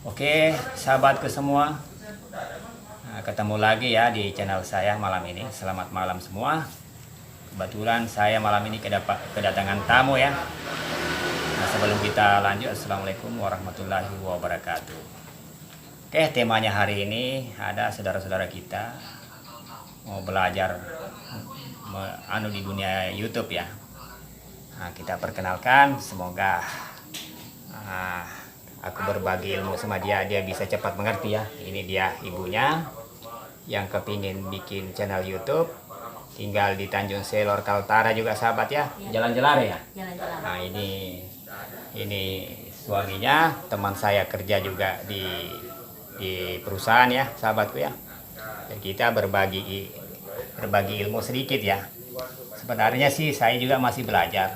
Oke, sahabatku semua, ketemu lagi ya di channel saya malam ini. Selamat malam semua. Kebetulan saya malam ini kedatangan tamu ya. Nah, sebelum kita lanjut, Assalamualaikum warahmatullahi wabarakatuh. Oke, temanya hari ini ada saudara-saudara kita mau belajar di dunia YouTube ya. Nah, kita perkenalkan, semoga aku berbagi ilmu sama dia bisa cepat mengerti ya. Ini dia ibunya yang kepingin bikin channel YouTube, tinggal di Tanjung Selor Kaltara juga sahabat ya, Jalan Jelare ya. Nah ini suaminya, teman saya kerja juga di perusahaan ya sahabatku ya. Dan kita berbagi ilmu sedikit ya. Sebenarnya sih saya juga masih belajar.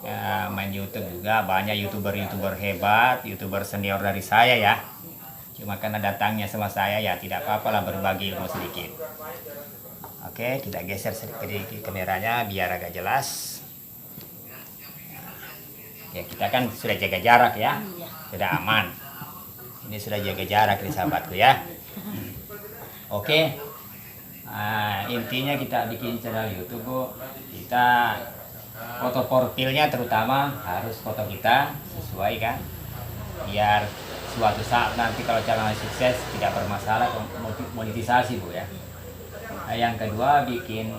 Ya, main YouTube juga, banyak youtuber hebat, youtuber senior dari saya ya. Cuma karena datangnya sama saya ya tidak apa-apa lah berbagi ilmu sedikit. Oke, kita geser sedikit kameranya biar agak jelas. Ya, kita kan sudah jaga jarak ya, sudah aman. Ini sudah jaga jarak nih sahabatku ya. Oke, intinya kita bikin channel YouTube Bu, kita foto profilnya terutama harus foto kita sesuai kan, biar suatu saat nanti kalau channel sukses tidak bermasalah monetisasi Bu ya. Nah, yang kedua bikin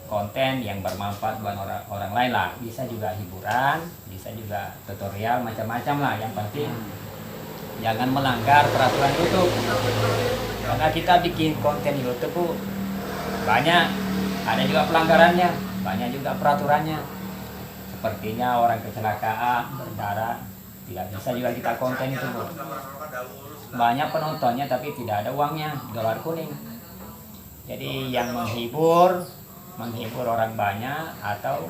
konten yang bermanfaat buat orang lain lah, bisa juga hiburan, bisa juga tutorial macam-macam lah. Yang penting jangan melanggar peraturan YouTube, karena kita bikin konten YouTube Bu, banyak ada juga pelanggarannya, banyak juga peraturannya. Sepertinya orang kecelakaan berdarah, tidak bisa juga kita konten itu Bu. Banyak penontonnya tapi tidak ada uangnya, dolar kuning. Jadi yang menghibur orang banyak, atau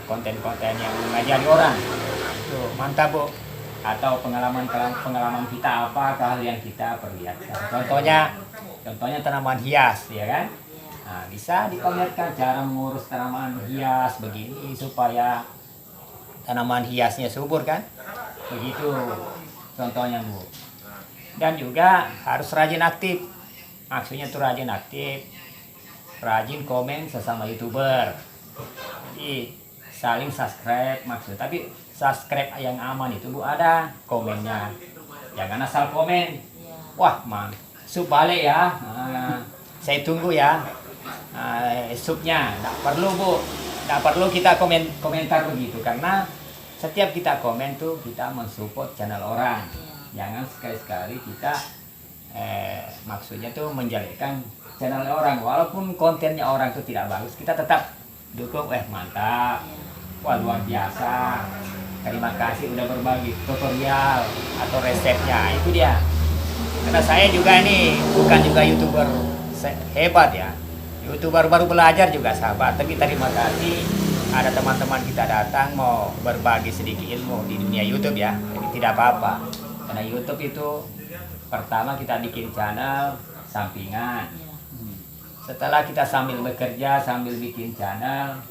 konten-konten yang mengajari orang itu mantap Bu. Atau pengalaman kita, apa keahlian kita perlihatkan. Contohnya tanaman hias ya kan. Nah, bisa dipamerkan cara mengurus tanaman hias begini supaya tanaman hiasnya subur kan. Begitu contohnya Bu. Dan juga harus rajin aktif. Maksudnya tuh rajin aktif, rajin komen sesama YouTuber. Jadi saling subscribe maksud. Tapi subscribe yang aman itu Bu, ada komennya. Jangan asal komen. Wah, sub balik ya. Saya tunggu ya. Subnya tidak perlu Bu, tidak perlu kita komentar begitu, karena setiap kita komen tuh kita mensupport channel orang. Jangan sekali-sekali kita maksudnya tuh menjelekkan channel orang, walaupun kontennya orang tuh tidak bagus, kita tetap dukung. Mantap, wah luar biasa, terima kasih udah berbagi tutorial atau resepnya. Itu dia, karena saya juga ini bukan juga YouTuber hebat ya, YouTuber baru belajar juga sahabat, tapi terima kasih ada teman-teman kita datang mau berbagi sedikit ilmu di dunia YouTube ya. Jadi tidak apa-apa, karena YouTube itu pertama kita bikin channel sampingan. Setelah kita sambil bekerja sambil bikin channel,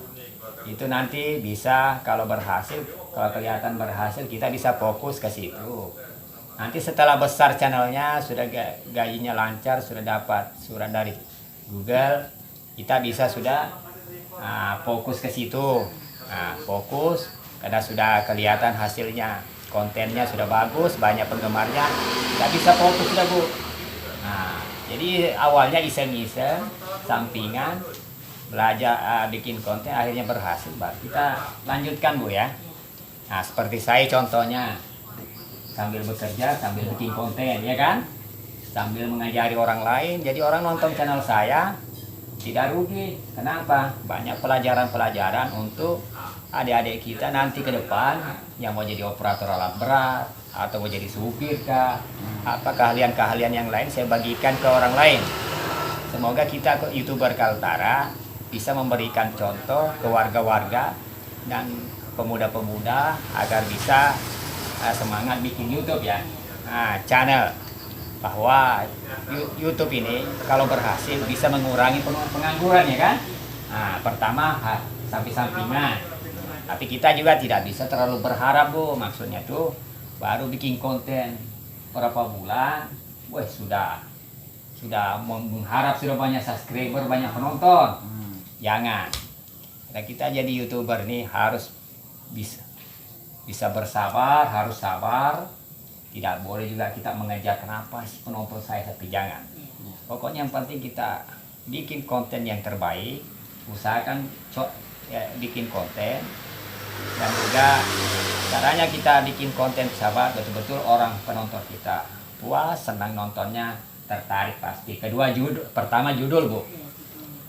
itu nanti bisa kalau kelihatan berhasil kita bisa fokus ke situ. Nanti setelah besar channelnya, sudah gajinya lancar, sudah dapat surat dari Google, kita bisa sudah fokus ke situ. Fokus karena sudah kelihatan hasilnya, kontennya sudah bagus, banyak penggemarnya, kita bisa fokus sudah Bu. Jadi awalnya iseng-iseng, sampingan, belajar bikin konten, akhirnya berhasil, baru kita lanjutkan Bu ya. Nah, seperti saya contohnya, sambil bekerja sambil bikin konten ya kan, sambil mengajari orang lain, jadi orang nonton channel saya tidak rugi. Kenapa? Banyak pelajaran untuk adik-adik kita nanti ke depan yang mau jadi operator alat berat atau mau jadi supir kah, apa keahlian-keahlian yang lain saya bagikan ke orang lain. Semoga kita ke YouTuber Kaltara bisa memberikan contoh ke warga-warga dan pemuda-pemuda agar bisa semangat bikin YouTube ya. Channel bahwa YouTube ini kalau berhasil bisa mengurangi pengangguran ya kan. Pertama sampingan, Tapi kita juga tidak bisa terlalu berharap Bu, maksudnya tuh baru bikin konten berapa bulan, wah sudah mengharap sudah banyak subscriber, banyak penonton. Jangan. Kita jadi YouTuber nih harus bisa bersabar, harus sabar. Tidak boleh juga kita mengejar kenapa sih penonton saya, tapi jangan. Pokoknya yang penting kita bikin konten yang terbaik, usahakan bikin konten, dan juga caranya kita bikin konten sahabat betul-betul orang penonton kita puas, senang nontonnya, tertarik pasti. Kedua pertama judul Bu.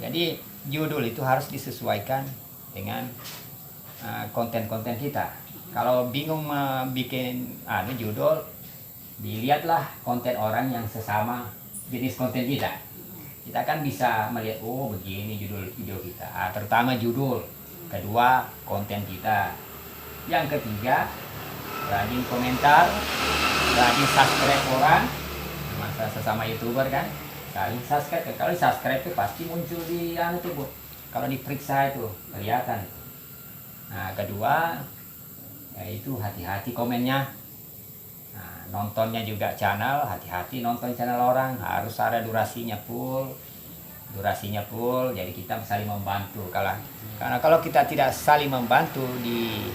Jadi judul itu harus disesuaikan dengan konten-konten kita. Kalau bingung bikin judul, dilihatlah konten orang yang sesama jenis konten kita. Kita kan bisa melihat, oh begini judul video kita. Terutama judul. Kedua, konten kita. Yang ketiga, rajin komentar, rajin subscribe orang. Masa sesama YouTuber kan, saling subscribe. Kalau subscribe itu pasti muncul di tuh Bu. Kalau diperiksa itu kelihatan. Nah, kedua, yaitu hati-hati komennya. Nah, nontonnya juga channel, hati-hati nonton channel orang, harus ada durasinya full. Jadi kita saling membantu. Karena kalau kita tidak saling membantu di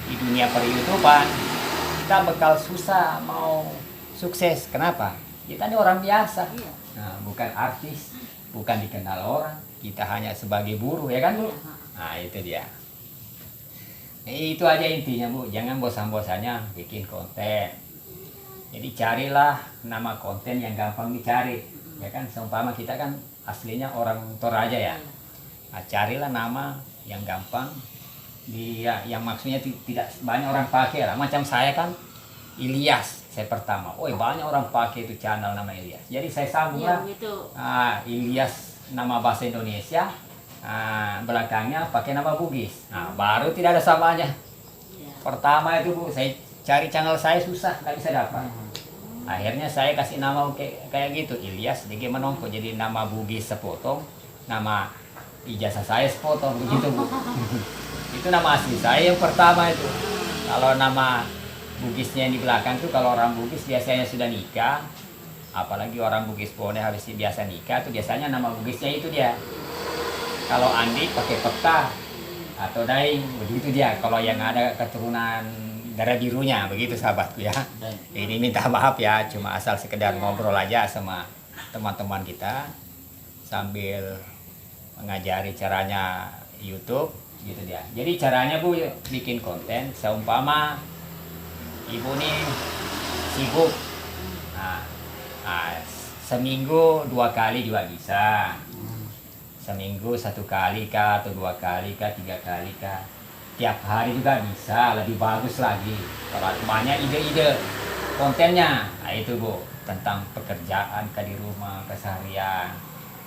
dunia per-YouTubean, kita bakal susah mau sukses. Kenapa? Kita ini orang biasa, bukan artis, bukan dikenal orang. Kita hanya sebagai buruh, ya kan Bu? Nah itu dia. Itu aja intinya Bu, jangan bosan-bosannya bikin konten. Jadi carilah nama konten yang gampang dicari, ya kan? Seumpama kita kan aslinya orang Toraja ya. Nah, carilah nama yang gampang, yang maksudnya tidak banyak orang pakai lah. Macam saya kan Ilyas, saya pertama. Banyak orang pakai itu channel nama Ilyas. Jadi saya sambung lah. Ilyas nama bahasa Indonesia. Belakangnya pakai nama Bugis. Nah, baru tidak ada samanya. Pertama itu Bu, saya cari channel saya susah, nggak bisa dapat. Akhirnya saya kasih nama kayak gitu, Ilyas DG Menongko. Jadi nama Bugis sepotong, nama ijazah saya sepotong, begitu Bu. Itu nama asli saya yang pertama itu. Kalau nama Bugisnya yang di belakang tuh, kalau orang Bugis biasanya sudah nikah, apalagi orang Bugis Pone habis biasa nikah tuh biasanya nama Bugisnya itu dia. Kalau Andi pakai peta atau Daing, begitu dia. Kalau yang ada keturunan darah birunya, begitu sahabatku ya. Ini minta maaf ya, cuma asal sekedar ngobrol aja sama teman-teman kita sambil mengajari caranya YouTube, gitu dia. Jadi caranya Bu bikin konten, seumpama Ibu nih sibuk, seminggu 2 kali juga bisa. Seminggu 1 kali kah, atau 2 kali kah, 3 kali kah. Tiap hari juga bisa, lebih bagus lagi. Kalau banyak ide-ide kontennya, itu Bu, tentang pekerjaan di rumah, keseharian.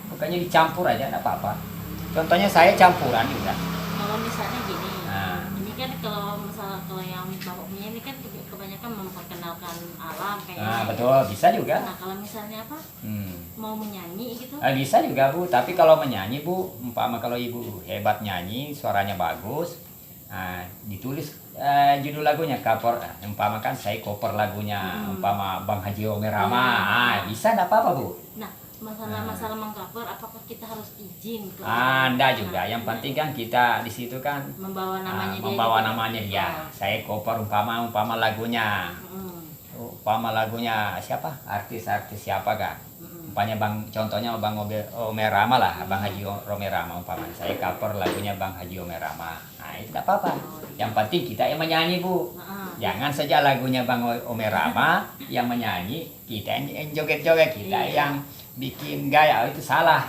Bukannya dicampur aja, enggak apa-apa. Contohnya saya campuran juga. Kalau misalnya gini, ini kan kalau yang Bapak punya ini kan kebanyakan memperkenalkan alam kayaknya. Betul, bisa juga. Nah, kalau misalnya mau menyanyi gitu? Bisa juga Bu, tapi kalau menyanyi Bu, umpama kalau Ibu hebat nyanyi, suaranya bagus, ditulis judul lagunya, cover. Umpama kan saya cover lagunya, umpama Bang Haji Omerama, bisa enggak apa-apa Bu. Nah, masalah mengcover, apakah kita harus izin ke Anda juga, yang penting kan kita di situ kan membawa namanya namanya dia. Saya cover umpama lagunya. Umpama lagunya siapa? Artis-artis siapa kan? Contohnya Bang Omerama lah, Bang Haji Omerama umpama. Saya cover lagunya Bang Haji Omerama. Nah, itu tidak apa-apa. Yang penting kita yang menyanyi Bu. Jangan saja lagunya Bang Omerama yang menyanyi, kita yang joget-joget, kita yang bikin gaya, itu salah.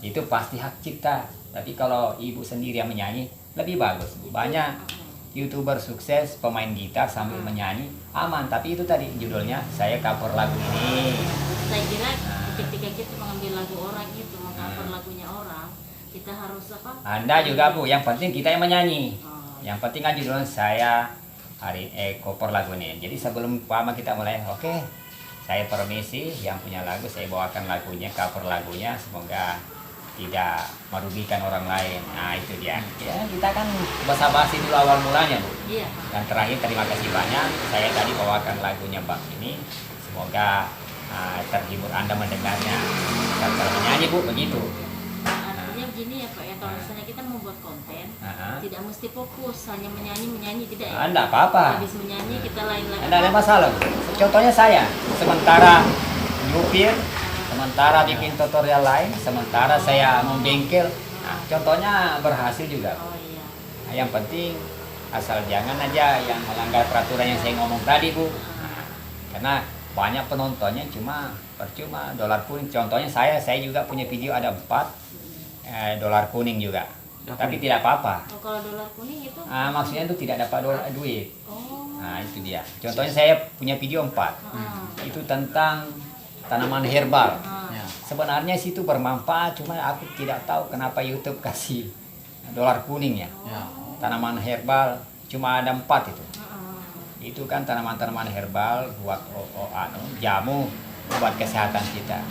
Itu pasti hak cipta. Tapi kalau Ibu sendiri yang menyanyi lebih bagus. Banyak YouTuber sukses pemain gitar sambil menyanyi aman, tapi itu tadi judulnya saya cover lagu ini. Saya kira ketika kita mengambil lagu orang itu, mengcover lagunya orang, kita harus apa? Anda juga Bu, yang penting kita yang menyanyi. Yang penting kan judulnya saya cover lagu ini. Jadi sebelum kita mulai, saya permisi yang punya lagu, saya bawakan lagunya, cover lagunya, semoga tidak merugikan orang lain. Nah itu dia. Ya kita kan basa-basi dulu awal mulanya Bu. Iya. Dan terakhir terima kasih banyak. Saya tadi bawakan lagunya Bang ini. Semoga terhibur Anda mendengarnya. Dan kalau menyanyi Bu begitu. Artinya begini ya Pak ya, kalau misalnya kita membuat konten, tidak mesti fokus hanya menyanyi tidak ya. Enggak apa-apa. Habis menyanyi kita lain lagi. Enggak ada masalah Bu. Contohnya saya sementara nyupir, sementara bikin tutorial lain, sementara saya membengkel. Nah, contohnya berhasil juga. Oh iya. Nah, yang penting asal jangan aja yang melanggar peraturan yang saya ngomong tadi Bu. Nah, karena banyak penontonnya cuma percuma dolar kuning. Contohnya saya juga punya video ada 4 dolar kuning juga. Tapi tidak apa-apa. Oh, kalau dolar kuning itu? Maksudnya itu tidak dapat duit. Oh. Nah itu dia. Contohnya saya punya video 4. Itu tentang tanaman herbal. Sebenarnya situ bermanfaat, cuma aku tidak tahu kenapa YouTube kasih dolar kuning ya. Tanaman herbal cuma ada 4 itu. Itu kan tanaman-tanaman herbal buat jamu buat kesehatan kita.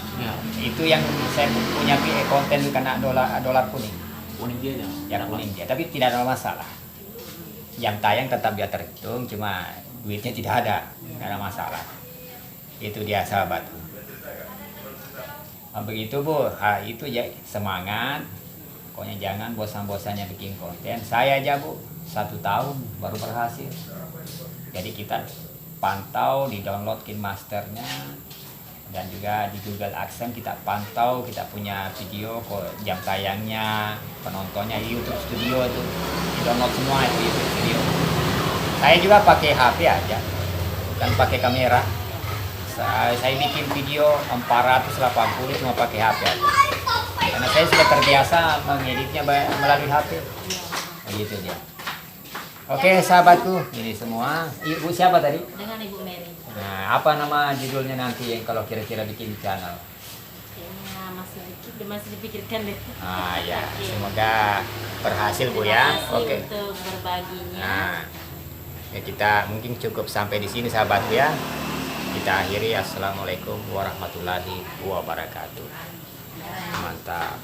Itu yang saya punya konten itu karena dolar kuning. Kuning dia Ya kuning dia, tapi tidak ada masalah. Yang tayang tetap dia terhitung, cuma duitnya tidak ada masalah. Itu dia sahabatku. Begitu Bu, itu ya semangat. Pokoknya jangan bosan-bosannya bikin konten. Saya aja Bu, 1 tahun baru berhasil. Jadi kita pantau di download KineMaster-nya dan juga di Google AdSense kita pantau, kita punya video jam tayangnya, penontonnya di YouTube Studio itu di download semua itu YouTube Studio. Saya juga pakai HP aja dan pakai kamera. Saya bikin video 480 cuma pakai HP aja. Karena saya sudah terbiasa mengeditnya melalui HP. Begitu dia. Oke sahabatku, ini semua. Ibu siapa tadi? Dengan Ibu Mary. Nah, apa nama judulnya nanti yang kalau kira-kira bikin channel? Kayaknya masih dipikirkan deh. Ya, semoga berhasil Bu ya. Oke. Untuk berbaginya. Nah, ya kita mungkin cukup sampai di sini sahabatku ya. Kita akhiri. Assalamualaikum warahmatullahi wabarakatuh. Mantap.